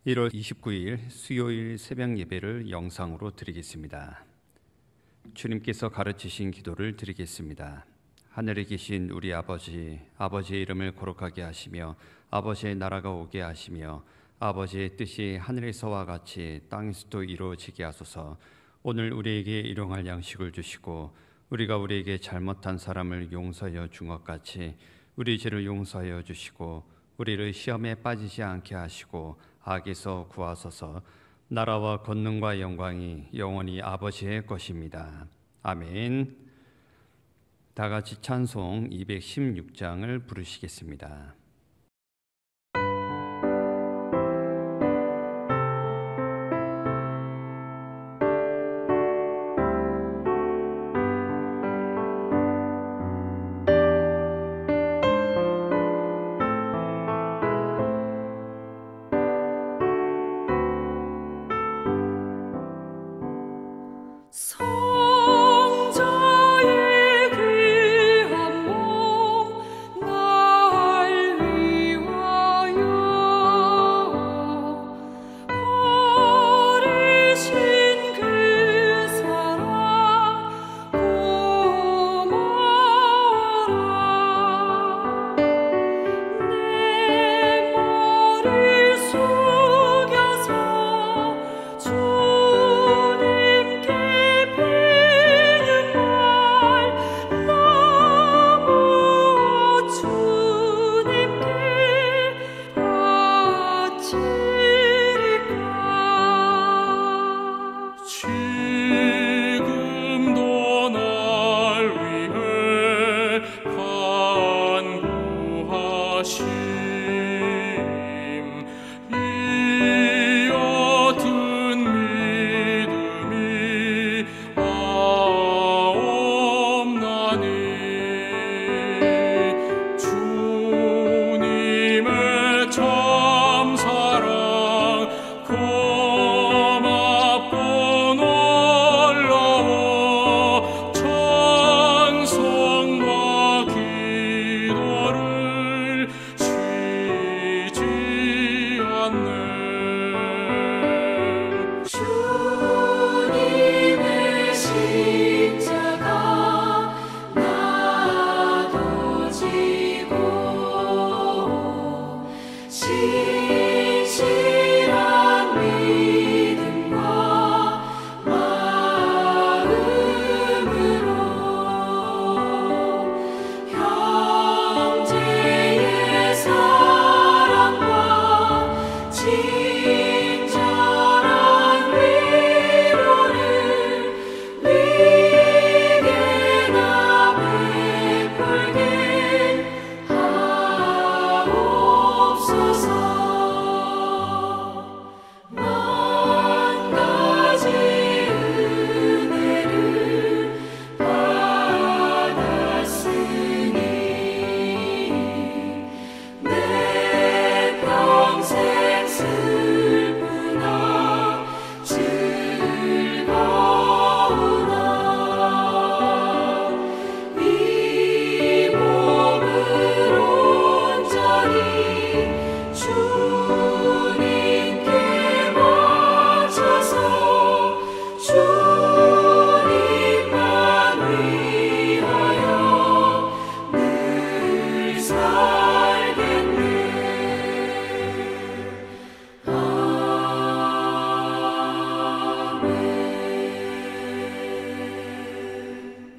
1월 29일 수요일 새벽 예배를 영상으로 드리겠습니다. 주님께서 가르치신 기도를 드리겠습니다. 하늘에 계신 우리 아버지, 아버지의 이름을 거룩하게 하시며 아버지의 나라가 오게 하시며 아버지의 뜻이 하늘에서와 같이 땅에서도 이루어지게 하소서. 오늘 우리에게 일용할 양식을 주시고 우리가 우리에게 잘못한 사람을 용서하여 준 것 같이 우리 죄를 용서하여 주시고 우리를 시험에 빠지지 않게 하시고 악에서 구하소서. 나라와 권능과 영광이 영원히 아버지의 것입니다. 아멘. 다 같이 찬송 216장을 부르시겠습니다.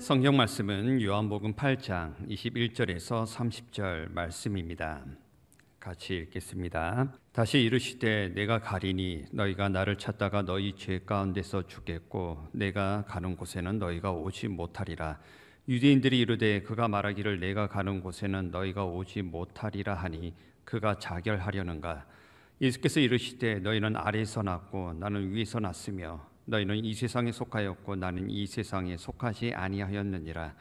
성경 말씀은 요한복음 8장 21절에서 30절 말씀입니다. 같이 읽겠습니다. 다시 이르시되 내가 가리니 너희가 나를 찾다가 너희 죄 가운데서 죽겠고 내가 가는 곳에는 너희가 오지 못하리라. 유대인들이 이르되 그가 말하기를 내가 가는 곳에는 너희가 오지 못하리라 하니 그가 자결하려는가. 예수께서 이르시되 너희는 아래에서 났고 나는 위에서 났으며 너희는 이 세상에 속하였고 나는 이 세상에 속하지 아니하였느니라.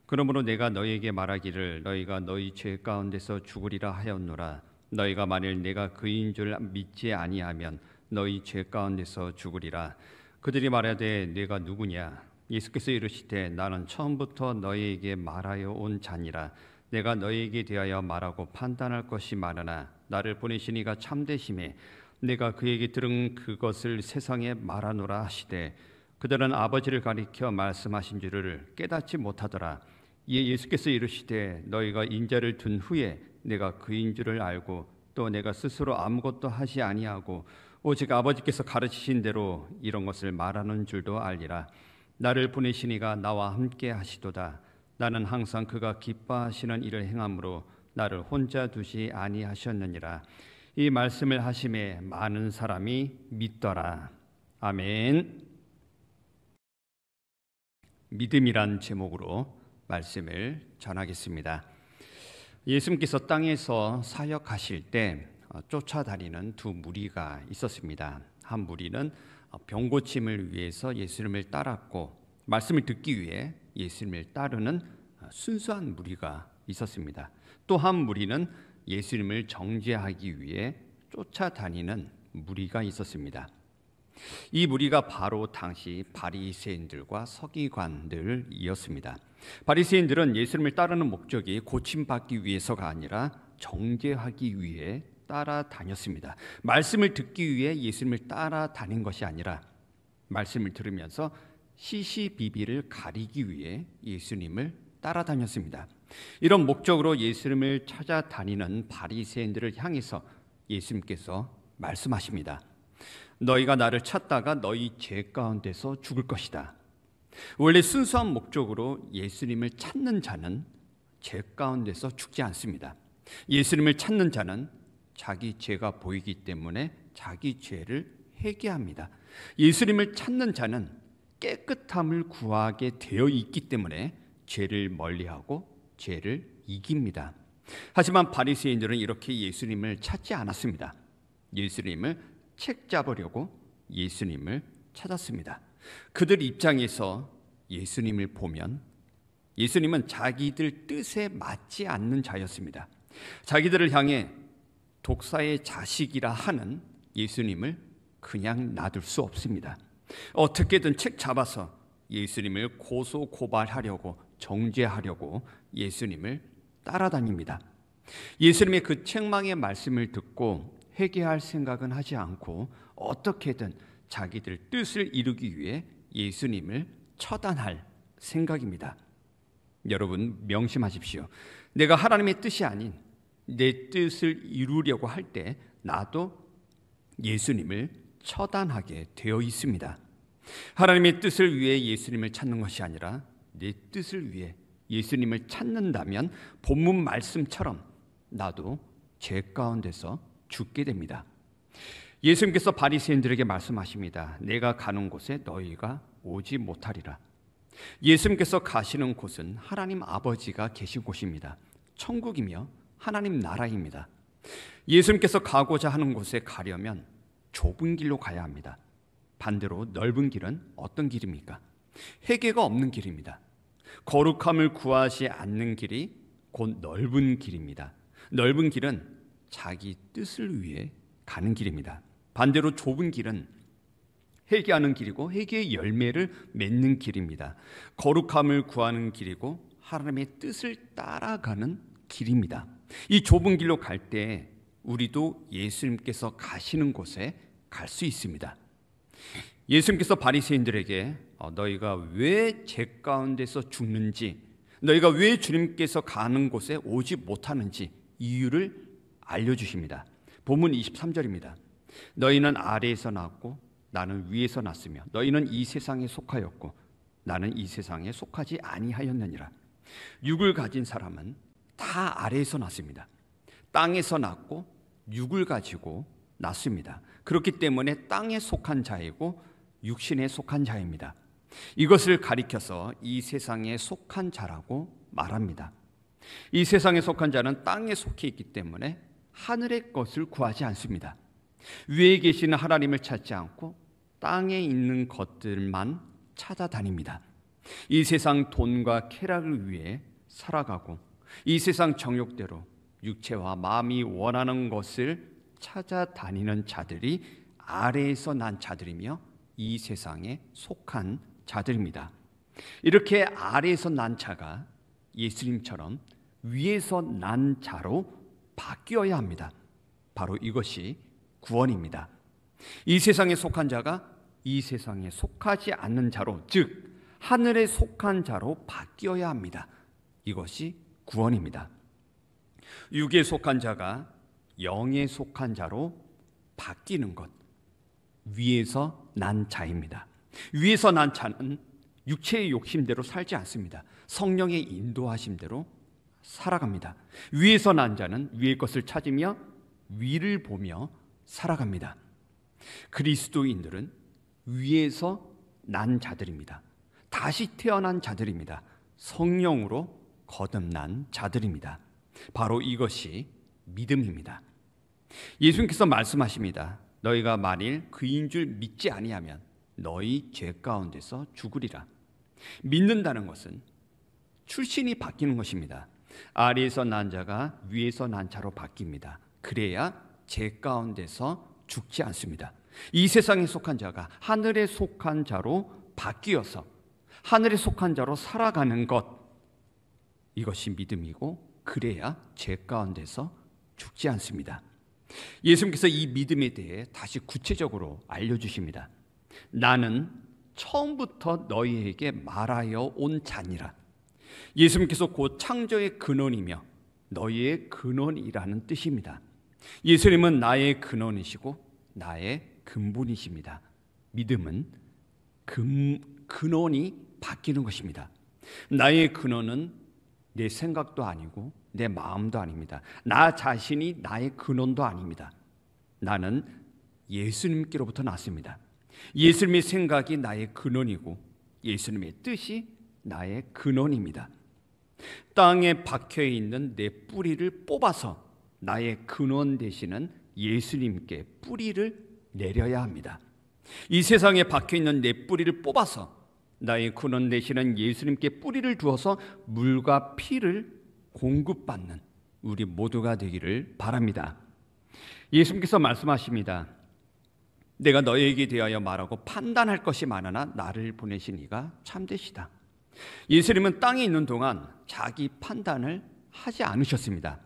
그러므로 내가 너희에게 말하기를 너희가 너희 죄 가운데서 죽으리라 하였노라. 너희가 만일 내가 그인 줄 믿지 아니하면 너희 죄 가운데서 죽으리라. 그들이 말하되 내가 누구냐. 예수께서 이르시되 나는 처음부터 너희에게 말하여 온 자니라. 내가 너희에게 대하여 말하고 판단할 것이 많으나 나를 보내신 이가 참되심에 내가 그에게 들은 그것을 세상에 말하노라 하시되 그들은 아버지를 가리켜 말씀하신 줄을 깨닫지 못하더라. 이에 예수께서 이르시되 너희가 인자를 둔 후에 내가 그인 줄을 알고 또 내가 스스로 아무것도 하지 아니하고 오직 아버지께서 가르치신 대로 이런 것을 말하는 줄도 알리라. 나를 보내시니가 나와 함께 하시도다. 나는 항상 그가 기뻐하시는 일을 행함으로 나를 혼자 두지 아니하셨느니라. 이 말씀을 하심에 많은 사람이 믿더라. 아멘. 믿음이란 제목으로 말씀을 전하겠습니다. 예수님께서 땅에서 사역하실 때 쫓아다니는 두 무리가 있었습니다. 한 무리는 병 고침을 위해서 예수님을 따랐고 말씀을 듣기 위해 예수님을 따르는 순수한 무리가 있었습니다. 또 한 무리는 예수님을 정죄하기 위해 쫓아다니는 무리가 있었습니다. 이 무리가 바로 당시 바리새인들과 서기관들이었습니다. 바리새인들은 예수님을 따르는 목적이 고침받기 위해서가 아니라 정죄하기 위해 따라다녔습니다. 말씀을 듣기 위해 예수님을 따라다닌 것이 아니라 말씀을 들으면서 시시비비를 가리기 위해 예수님을 따라다녔습니다. 이런 목적으로 예수님을 찾아다니는 바리새인들을 향해서 예수님께서 말씀하십니다. 너희가 나를 찾다가 너희 죄 가운데서 죽을 것이다. 원래 순수한 목적으로 예수님을 찾는 자는 죄 가운데서 죽지 않습니다. 예수님을 찾는 자는 자기 죄가 보이기 때문에 자기 죄를 회개합니다. 예수님을 찾는 자는 깨끗함을 구하게 되어 있기 때문에 죄를 멀리하고 죄를 이깁니다. 하지만 바리새인들은 이렇게 예수님을 찾지 않았습니다. 예수님을 책 잡으려고 예수님을 찾았습니다. 그들 입장에서 예수님을 보면 예수님은 자기들 뜻에 맞지 않는 자였습니다. 자기들을 향해 독사의 자식이라 하는 예수님을 그냥 놔둘 수 없습니다. 어떻게든 책 잡아서 예수님을 고소 고발하려고 정죄하려고 예수님을 따라다닙니다. 예수님의 그 책망의 말씀을 듣고 회개할 생각은 하지 않고 어떻게든 자기들 뜻을 이루기 위해 예수님을 처단할 생각입니다. 여러분 명심하십시오. 내가 하나님의 뜻이 아닌 내 뜻을 이루려고 할 때 나도 예수님을 처단하게 되어 있습니다. 하나님의 뜻을 위해 예수님을 찾는 것이 아니라 내 뜻을 위해 예수님을 찾는다면 본문 말씀처럼 나도 죄 가운데서 죽게 됩니다. 예수님께서 바리새인들에게 말씀하십니다. 내가 가는 곳에 너희가 오지 못하리라. 예수님께서 가시는 곳은 하나님 아버지가 계신 곳입니다. 천국이며 하나님 나라입니다. 예수님께서 가고자 하는 곳에 가려면 좁은 길로 가야 합니다. 반대로 넓은 길은 어떤 길입니까? 회개가 없는 길입니다. 거룩함을 구하지 않는 길이 곧 넓은 길입니다. 넓은 길은 자기 뜻을 위해 가는 길입니다. 반대로 좁은 길은 회개하는 길이고 회개의 열매를 맺는 길입니다. 거룩함을 구하는 길이고 하나님의 뜻을 따라가는 길입니다. 이 좁은 길로 갈 때 우리도 예수님께서 가시는 곳에 갈 수 있습니다. 예수님께서 바리새인들에게 너희가 왜 죄 가운데서 죽는지, 너희가 왜 주님께서 가는 곳에 오지 못하는지 이유를 알려주십니다. 본문 23절입니다. 너희는 아래에서 났고 나는 위에서 났으며 너희는 이 세상에 속하였고 나는 이 세상에 속하지 아니하였느니라. 육을 가진 사람은 다 아래에서 났습니다. 땅에서 났고 육을 가지고 났습니다. 그렇기 때문에 땅에 속한 자이고 육신에 속한 자입니다. 이것을 가리켜서 이 세상에 속한 자라고 말합니다. 이 세상에 속한 자는 땅에 속해 있기 때문에 하늘의 것을 구하지 않습니다. 위에 계시는 하나님을 찾지 않고 땅에 있는 것들만 찾아다닙니다. 이 세상 돈과 쾌락을 위해 살아가고 이 세상 정욕대로 육체와 마음이 원하는 것을 찾아다니는 자들이 아래에서 난 자들이며 이 세상에 속한 자들입니다. 이렇게 아래에서 난 자가 예수님처럼 위에서 난 자로 바뀌어야 합니다. 바로 이것이 구원입니다. 이 세상에 속한 자가 이 세상에 속하지 않는 자로, 즉 하늘에 속한 자로 바뀌어야 합니다. 이것이 구원입니다. 육에 속한 자가 영에 속한 자로 바뀌는 것, 위에서 난 자입니다. 위에서 난 자는 육체의 욕심대로 살지 않습니다. 성령의 인도하심대로 살아갑니다. 위에서 난 자는 위의 것을 찾으며 위를 보며 살아갑니다. 그리스도인들은 위에서 난 자들입니다. 다시 태어난 자들입니다. 성령으로 거듭난 자들입니다. 바로 이것이 믿음입니다. 예수님께서 말씀하십니다. 너희가 만일 그인 줄 믿지 아니하면 너희 죄 가운데서 죽으리라. 믿는다는 것은 출신이 바뀌는 것입니다. 아래에서 난 자가 위에서 난 자로 바뀝니다. 그래야 죄 가운데서 죽지 않습니다. 이 세상에 속한 자가 하늘에 속한 자로 바뀌어서 하늘에 속한 자로 살아가는 것, 이것이 믿음이고 그래야 죄 가운데서 죽지 않습니다. 예수님께서 이 믿음에 대해 다시 구체적으로 알려주십니다. 나는 처음부터 너희에게 말하여 온 자니라. 예수님께서 곧 창조의 근원이며 너희의 근원이라는 뜻입니다. 예수님은 나의 근원이시고 나의 근본이십니다. 믿음은 근원이 바뀌는 것입니다. 나의 근원은 내 생각도 아니고 내 마음도 아닙니다. 나 자신이 나의 근원도 아닙니다. 나는 예수님께로부터 났습니다. 예수님의 생각이 나의 근원이고 예수님의 뜻이 나의 근원입니다. 땅에 박혀있는 내 뿌리를 뽑아서 나의 근원 되시는 예수님께 뿌리를 내려야 합니다. 이 세상에 박혀있는 내 뿌리를 뽑아서 나의 근원 되시는 예수님께 뿌리를 두어서 물과 피를 공급받는 우리 모두가 되기를 바랍니다. 예수님께서 말씀하십니다. 내가 너희에게 대하여 말하고 판단할 것이 많으나 나를 보내신 이가 참되시다. 예수님은 땅에 있는 동안 자기 판단을 하지 않으셨습니다.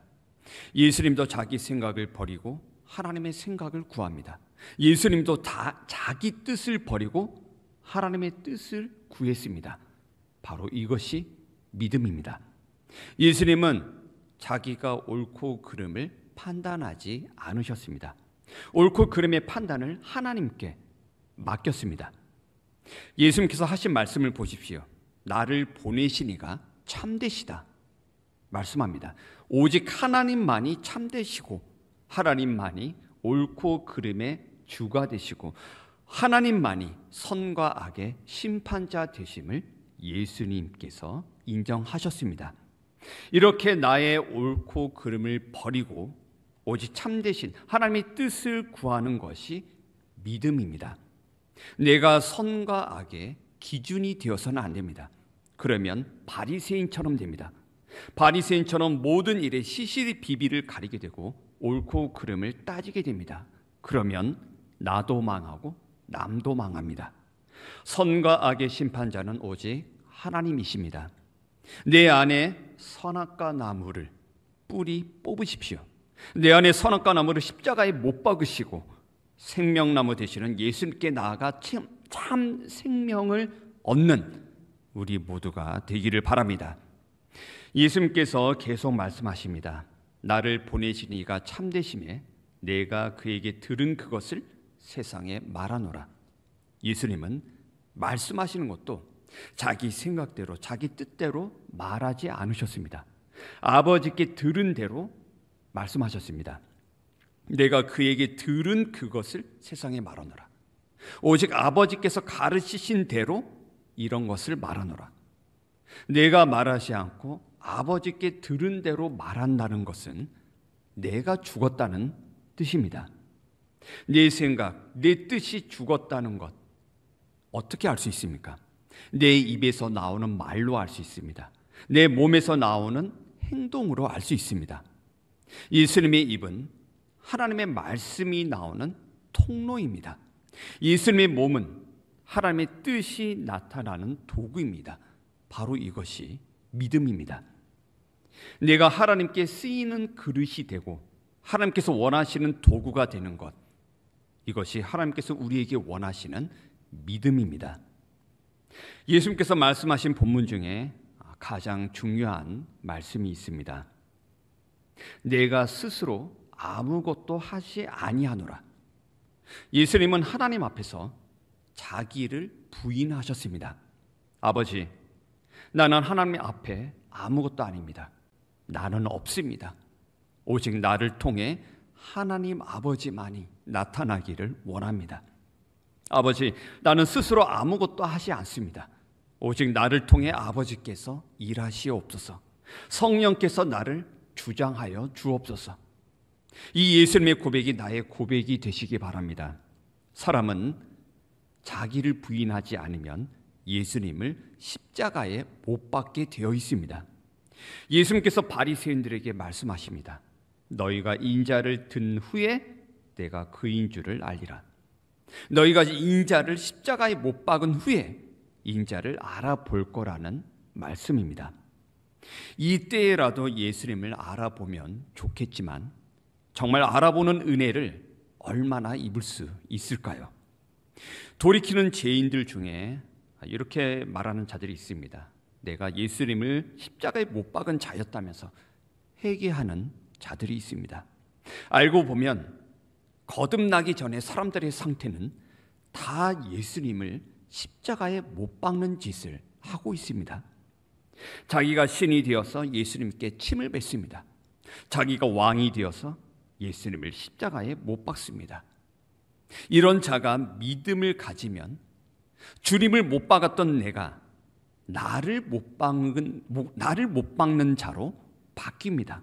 예수님도 자기 생각을 버리고 하나님의 생각을 구합니다. 예수님도 다 자기 뜻을 버리고 하나님의 뜻을 구했습니다. 바로 이것이 믿음입니다. 예수님은 자기가 옳고 그름을 판단하지 않으셨습니다. 옳고 그름의 판단을 하나님께 맡겼습니다. 예수님께서 하신 말씀을 보십시오. 나를 보내신 이가 참되시다 말씀합니다. 오직 하나님만이 참되시고 하나님만이 옳고 그름의 주가 되시고 하나님만이 선과 악의 심판자 되심을 예수님께서 인정하셨습니다. 이렇게 나의 옳고 그름을 버리고 오직 참되신 하나님의 뜻을 구하는 것이 믿음입니다. 내가 선과 악의 기준이 되어서는 안 됩니다. 그러면 바리새인처럼 됩니다. 바리새인처럼 모든 일에 시시리 비비를 가리게 되고 옳고 그름을 따지게 됩니다. 그러면 나도 망하고 남도 망합니다. 선과 악의 심판자는 오직 하나님이십니다. 내 안에 선악과 나무를 뿌리 뽑으십시오. 내 안에 선악과 나무를 십자가에 못 박으시고 생명나무 되시는 예수님께 나아가 참 생명을 얻는 우리 모두가 되기를 바랍니다. 예수님께서 계속 말씀하십니다. 나를 보내신 이가 참되심에 내가 그에게 들은 그것을 세상에 말하노라. 예수님은 말씀하시는 것도 자기 생각대로 자기 뜻대로 말하지 않으셨습니다. 아버지께 들은 대로 말씀하셨습니다. 내가 그에게 들은 그것을 세상에 말하노라. 오직 아버지께서 가르치신 대로 이런 것을 말하노라. 내가 말하지 않고 아버지께 들은 대로 말한다는 것은 내가 죽었다는 뜻입니다. 내 생각, 내 뜻이 죽었다는 것 어떻게 알 수 있습니까? 내 입에서 나오는 말로 알 수 있습니다. 내 몸에서 나오는 행동으로 알 수 있습니다. 예수님의 입은 하나님의 말씀이 나오는 통로입니다. 예수님의 몸은 하나님의 뜻이 나타나는 도구입니다. 바로 이것이 믿음입니다. 내가 하나님께 쓰이는 그릇이 되고 하나님께서 원하시는 도구가 되는 것, 이것이 하나님께서 우리에게 원하시는 믿음입니다. 예수님께서 말씀하신 본문 중에 가장 중요한 말씀이 있습니다. 내가 스스로 아무것도 하지 아니하노라. 예수님은 하나님 앞에서 자기를 부인하셨습니다. 아버지, 나는 하나님 앞에 아무것도 아닙니다. 나는 없습니다. 오직 나를 통해 하나님 아버지만이 나타나기를 원합니다. 아버지, 나는 스스로 아무것도 하지 않습니다. 오직 나를 통해 아버지께서 일하시옵소서. 성령께서 나를 주장하여 주옵소서. 이 예수님의 고백이 나의 고백이 되시기 바랍니다. 사람은 자기를 부인하지 않으면 예수님을 십자가에 못 박게 되어 있습니다. 예수님께서 바리새인들에게 말씀하십니다. 너희가 인자를 든 후에 내가 그인 줄을 알리라. 너희가 인자를 십자가에 못 박은 후에 인자를 알아볼 거라는 말씀입니다. 이때라도 예수님을 알아보면 좋겠지만 정말 알아보는 은혜를 얼마나 입을 수 있을까요? 돌이키는 죄인들 중에 이렇게 말하는 자들이 있습니다. 내가 예수님을 십자가에 못 박은 자였다면서 회개하는 자들이 있습니다. 알고 보면 거듭나기 전에 사람들의 상태는 다 예수님을 십자가에 못 박는 짓을 하고 있습니다. 자기가 신이 되어서 예수님께 침을 뱉습니다. 자기가 왕이 되어서 예수님을 십자가에 못 박습니다. 이런 자가 믿음을 가지면 주님을 못 박았던 내가 나를 못 박는 자로 바뀝니다.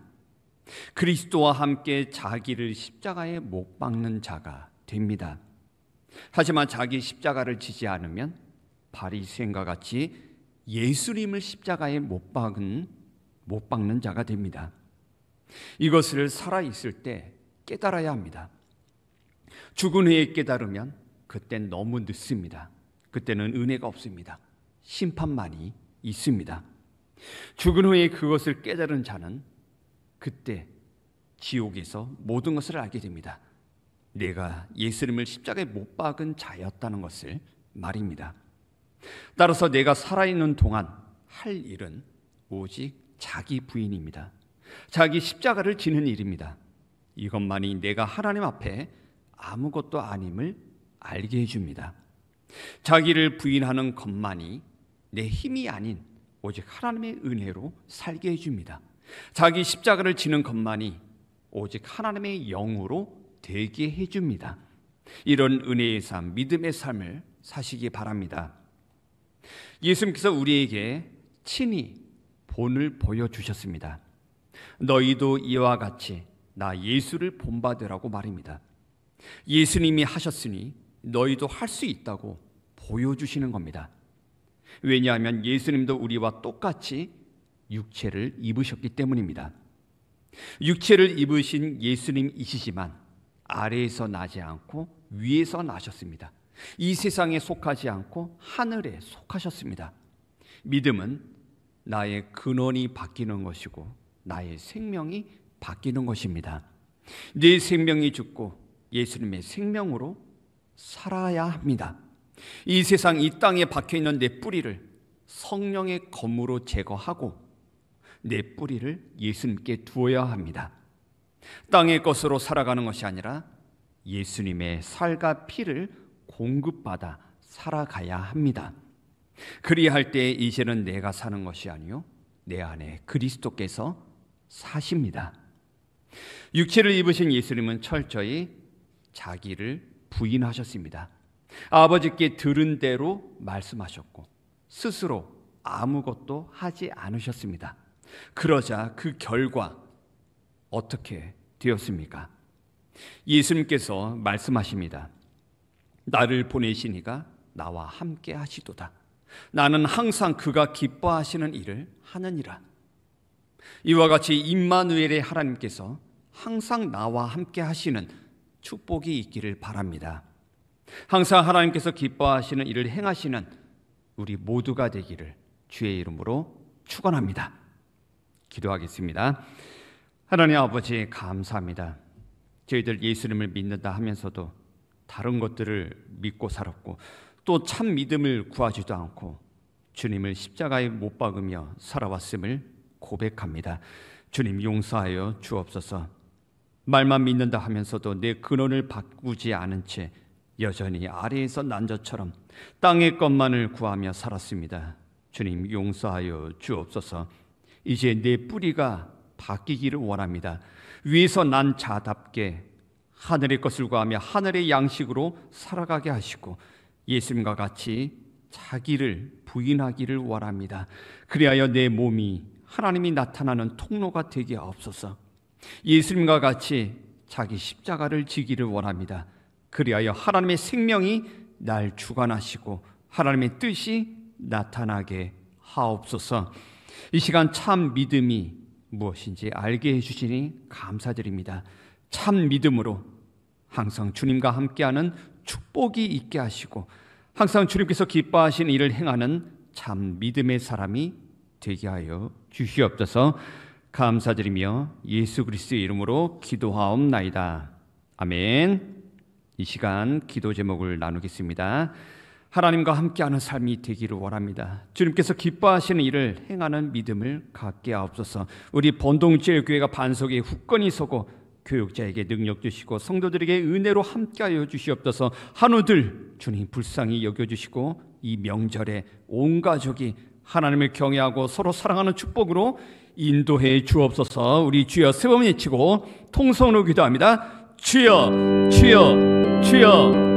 그리스도와 함께 자기를 십자가에 못 박는 자가 됩니다. 하지만 자기 십자가를 지지 않으면 바리새인과 같이 예수님을 십자가에 못 박는 자가 됩니다. 이것을 살아있을 때 깨달아야 합니다. 죽은 후에 깨달으면 그땐 너무 늦습니다. 그때는 은혜가 없습니다. 심판만이 있습니다. 죽은 후에 그것을 깨달은 자는 그때 지옥에서 모든 것을 알게 됩니다. 내가 예수님을 십자가에 못 박은 자였다는 것을 말입니다. 따라서 내가 살아있는 동안 할 일은 오직 자기 부인입니다. 자기 십자가를 지는 일입니다. 이것만이 내가 하나님 앞에 아무것도 아님을 알게 해줍니다. 자기를 부인하는 것만이 내 힘이 아닌 오직 하나님의 은혜로 살게 해줍니다. 자기 십자가를 지는 것만이 오직 하나님의 영으로 되게 해줍니다. 이런 은혜의 삶, 믿음의 삶을 사시기 바랍니다. 예수님께서 우리에게 친히 본을 보여주셨습니다. 너희도 이와 같이 나 예수를 본받으라고 말입니다. 예수님이 하셨으니 너희도 할 수 있다고 보여주시는 겁니다. 왜냐하면 예수님도 우리와 똑같이 육체를 입으셨기 때문입니다. 육체를 입으신 예수님이시지만 아래에서 나지 않고 위에서 나셨습니다. 이 세상에 속하지 않고 하늘에 속하셨습니다. 믿음은 나의 근원이 바뀌는 것이고 나의 생명이 바뀌는 것입니다. 내 생명이 죽고 예수님의 생명으로 살아야 합니다. 이 세상 이 땅에 박혀있는 내 뿌리를 성령의 검으로 제거하고 내 뿌리를 예수님께 두어야 합니다. 땅의 것으로 살아가는 것이 아니라 예수님의 살과 피를 공급받아 살아가야 합니다. 그리할 때 이제는 내가 사는 것이 아니요 내 안에 그리스도께서 사십니다. 육체를 입으신 예수님은 철저히 자기를 부인하셨습니다. 아버지께 들은 대로 말씀하셨고 스스로 아무것도 하지 않으셨습니다. 그러자 그 결과 어떻게 되었습니까? 예수님께서 말씀하십니다. 나를 보내신 이가 나와 함께 하시도다. 나는 항상 그가 기뻐하시는 일을 하느니라. 이와 같이 임마누엘의 하나님께서 항상 나와 함께 하시는 축복이 있기를 바랍니다. 항상 하나님께서 기뻐하시는 일을 행하시는 우리 모두가 되기를 주의 이름으로 축원합니다. 기도하겠습니다. 하나님 아버지 감사합니다. 저희들 예수님을 믿는다 하면서도 다른 것들을 믿고 살았고 또 참 믿음을 구하지도 않고 주님을 십자가에 못 박으며 살아왔음을 고백합니다. 주님 용서하여 주옵소서. 말만 믿는다 하면서도 내 근원을 바꾸지 않은 채 여전히 아래에서 난 자처럼 땅의 것만을 구하며 살았습니다. 주님 용서하여 주옵소서. 이제 내 뿌리가 바뀌기를 원합니다. 위에서 난 자답게 하늘의 것을 구하며 하늘의 양식으로 살아가게 하시고 예수님과 같이 자기를 부인하기를 원합니다. 그리하여 내 몸이 하나님이 나타나는 통로가 되게 하옵소서. 예수님과 같이 자기 십자가를 지기를 원합니다. 그리하여 하나님의 생명이 날 주관하시고 하나님의 뜻이 나타나게 하옵소서. 이 시간 참 믿음이 무엇인지 알게 해주시니 감사드립니다. 참 믿음으로 항상 주님과 함께하는 축복이 있게 하시고 항상 주님께서 기뻐하시는 일을 행하는 참 믿음의 사람이 되게 하여 주시옵소서. 감사드리며 예수 그리스도의 이름으로 기도하옵나이다. 아멘. 이 시간 기도 제목을 나누겠습니다. 하나님과 함께하는 삶이 되기를 원합니다. 주님께서 기뻐하시는 일을 행하는 믿음을 갖게 하옵소서. 우리 본동제일교회가 반석에 굳건히 서고 교육자에게 능력 주시고 성도들에게 은혜로 함께하여 주시옵소서. 한우들 주님 불쌍히 여겨주시고 이 명절에 온 가족이 하나님을 경외하고 서로 사랑하는 축복으로 인도해 주옵소서. 우리 주여 세 번 외치고 통성으로 기도합니다. 주여 주여 주여